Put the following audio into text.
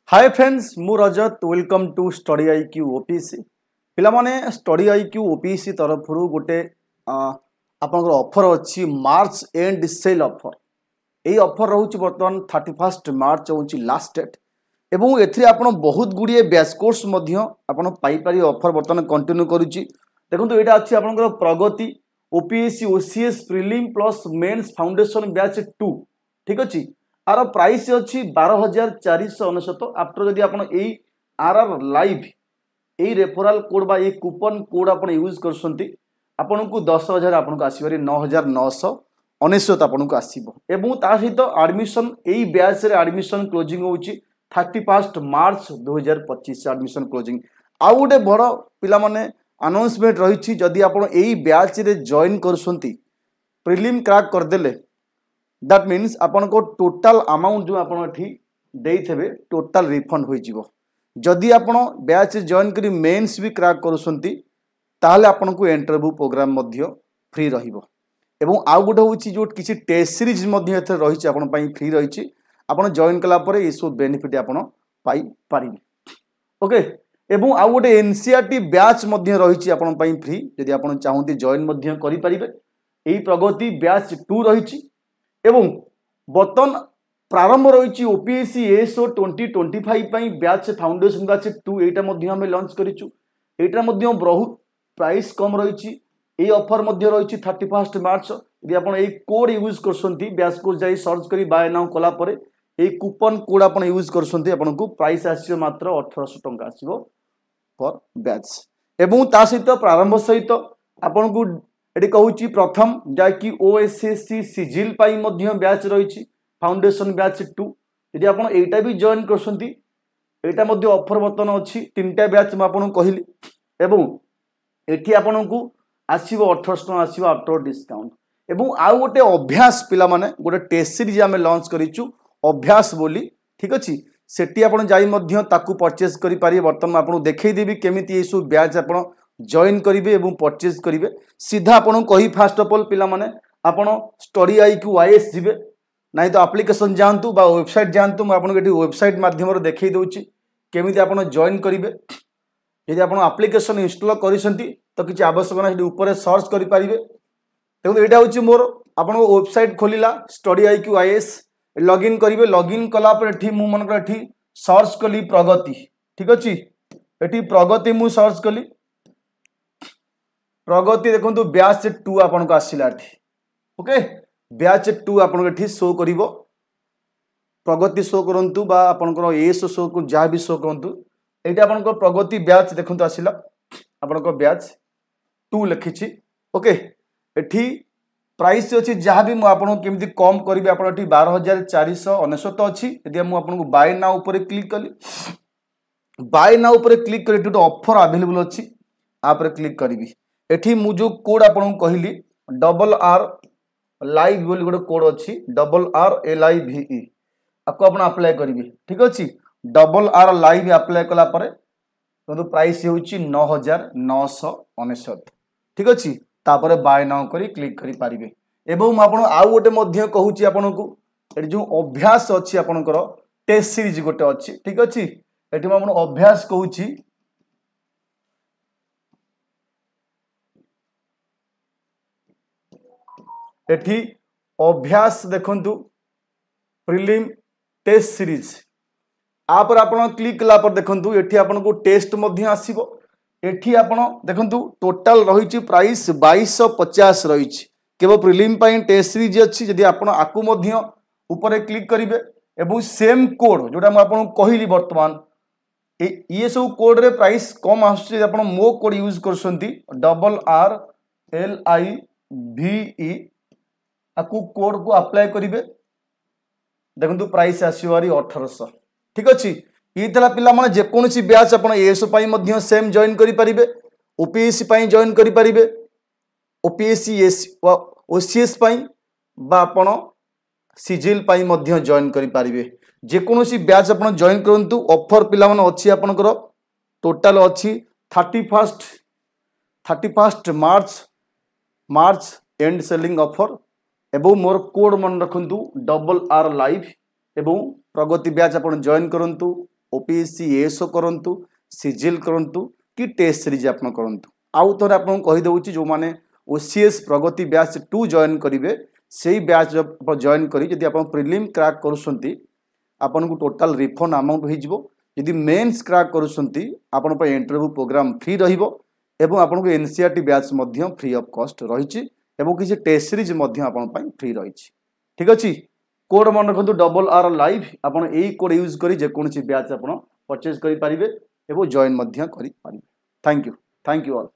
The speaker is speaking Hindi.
हाय फ्रेंड्स मु Rajat welcome to study IQ OPSC पिलामाने स्टडी आईक्यू ओपीसी तरफ गोटे आपनकर ऑफर अच्छी मार्च एंड सेल ऑफर यही ऑफर रोचे बर्तमान 31 मार्च हूँ लास्ट डेट एवं एथिरे आपण बहुत गुड़िए बैच कोर्स आपण पाइपारी ऑफर बर्तमान कंटिन्यू करुच्ची देखो यहाँ अच्छी आपंकर Pragati OPSC OCS prelim plus mains foundation batch 2 ठीक अच्छे आर प्राइस अच्छी 12,499 आफ्टर जदि आप आर आर लाइव यही रेफराल कोड बा कूपन कोड आप यूज कर को 10,000 आपको आसपारे 9,999 आपको आसो सहित आडमिशन यही बैच रे आडमिशन क्लोजिंग होची 31 मार्च 2025 आडमिशन क्लोजिंग आउ गोटे बड़ पिला माने अनाउंसमेंट रही जदि आप यही बैच रे जॉइन कर प्रिलिम क्रैक करदेले दैट मीन्स आपन को टोटल अमाउंट जो आप देथे टोटल रिफंड हो जदि आपण बैच जॉइन करी मेंस भी क्रैक करुसंती ताहले आपन को इंटरव्यू प्रोग्राम मध्य फ्री रहिबो एवं आउ गोटे होची जो किसी टेस्ट सीरीज मध्य एथे रहिछि आपन पई फ्री रहिछि आपन जॉइन कला परे ए सब बेनिफिट आपन पाई पारिबे ओके एवं आउ गोटे एनसीईआरटी बैच मध्य रहिछि आपन पई फ्री यदि आपन चाहूती जॉइन मध्य करि परिबे एई प्रगति बैच 2 रहिछि एवं बर्तन प्रारंभ रही OPSC SO 2025 batch foundation batch 2 एटा आम लॉन्च करूँ यहाँ बहुत प्राइस कम रही ऑफर रही 31 मार्च यदि आप कोड यूज कर बैच कोड जाई सर्च कर बाय नाउ कला कूपन कोड आप यूज कर प्राइस आसो मात्र 1800 टंका आसो फॉर बैच एवं ता सहित प्रारंभ सहित आपन को ये कहूँ प्रथम जहाँकि ओएसएससी सिजिल बैच रही फाउंडेशन बैच 2 यदि आप एटा भी जॉइन कर ऑफर बर्तन अच्छी 3टा बैच मुझे कहली एवं एटी आपन को आसो 1800 टଙ୍କା आसो आफ्टर डिस्काउंट एवं आउ गोटे अभ्यास पिला माने गोटे टेस्ट सीरीज आम लॉन्च करूँ अभ्यास बोली ठीक अच्छे सेठी आप परचेज करें बर्तमान आपको देखईदेवी केमी ये सब बैच आप जॉइन करेंगे और परचेज करेंगे सीधा आपन कही फास्ट ऑफ ऑल पिला माने आपन स्टडी आईक्यू आईएएस जीवे नहीं तो एप्लिकेशन जातु वेबसाइट जातु मुझे वेबसाइट माध्यम देखई दूची केमी आप जॉइन करेंगे यदि आप एप्लिकेशन इंस्टॉल करी तो किसी आवश्यक ना ऊपर सर्च करेंगे देखो यहाँ हूँ मोर आप वेबसाइट खोलला स्टडी आईक्यू आईएएस लॉगिन करेंगे लॉगिन कलापर मु मनकर सर्च कली प्रगति ठीक अच्छे ये प्रगति मु सर्च कली प्रगति देखो बैच 2 आपन को आसला ओके बैच 2 आपन शो कर प्रगति शो करूँ आपंकर एस शो जहाँ भी शो करूँ ये आप प्रगति बैच देखो आसला आपन बैच 2 लिखी ओके ये प्राइस अच्छी जहाँ भी मुझे कम करी आप 12,499 अच्छी यदि मुझे बाय नाउ ऊपर क्लिक कली बाय नाउ ऊपर क्लिक कर ऑफर अवेलेबल अच्छी आप क्लिक करी एठी मु जो कोड आपन कहली RR लाइव बोली गोटे कोड अच्छी RRLIVE आपको आप अप्लाई करेंगे ठीक अच्छे RR लाइव अप्लाई कला प्राइस हूँ 9,999 ठीक अच्छे तापर बाय नाउ करी क्लिक करि पारिबे एवं आपन आउ गोटे कहूँ आपन को जो अभ्यास अच्छी आपनकर टेस्ट सीरीज गोटे अच्छी ठीक अच्छे ये मुझे अभ्यास कहूँ एठी अभ्यास देखंतु प्रिलिम टेस्ट सीरीज आप क्लिक कला पर देखंतु एठी आपन को टेस्ट मध्य आसीबो एठी आपन देखंतु टोटल रही प्राइस 2250 रही केवल प्रिलिम पाई टेस्ट सीरीज अच्छी जदि आपन आकु मध्य ऊपर क्लिक करिवे एवं सेम कोड जोटा मैं आपन कहली वर्तमान ये सब कोड रे प्राइस कम आसुची आपन मो कोड यूज करसंती RRLIVE आपको कोड को अप्लाई करेंगे देखो प्राइस आसवारी 1800 ठीक अच्छे ये पिला माने जेकोसी बैच आप एएसओ सेम जॉइन करेंगे ओपीएससी जॉइन करेंगे ओपीएससी ओसीएस आपन सिजिल जॉइन करेंगे जेकोसी बैच आप जॉइन करूँ ऑफर पिला माने अच्छी आपनकर टोटल अच्छी 31 मार्च एंड सेलिंग ऑफर एवं मोर कोड मन रखु RR लाइव एवं प्रगति बैच आप जॉइन करूँ ओपीएससी एएसओ करंतु सिजिल करंतु कि टेस्ट सीरीज आपण करंतु आउ थोड़े आपन कहि दउची जो माने ओसीएस प्रगति बैच 2 जॉइन करिवे सेही बैच जॉइन करी यदि आपण प्रिलिम क्रैक करूसंती आपन को टोटल रिफंड अमाउंट हो जिवो यदि मेंस क्रैक करूसंती आपन पे इंटरव्यू प्रोग्राम फ्री रहिबो एवं आपन को एनसीईआरटी बैच मध्य फ्री ऑफ कॉस्ट रहिछि एवं किसी टेस्ट सीरीज मध्य आपन पई फ्री रहिछि ठीक अछि कोड मन रखंतु RR लाइव आपन एई कोड यूज करी जे कोनसी बैच आपन परचेज करि परिबे एवं जॉइन मध्य करि परिबे थैंक यू ऑल।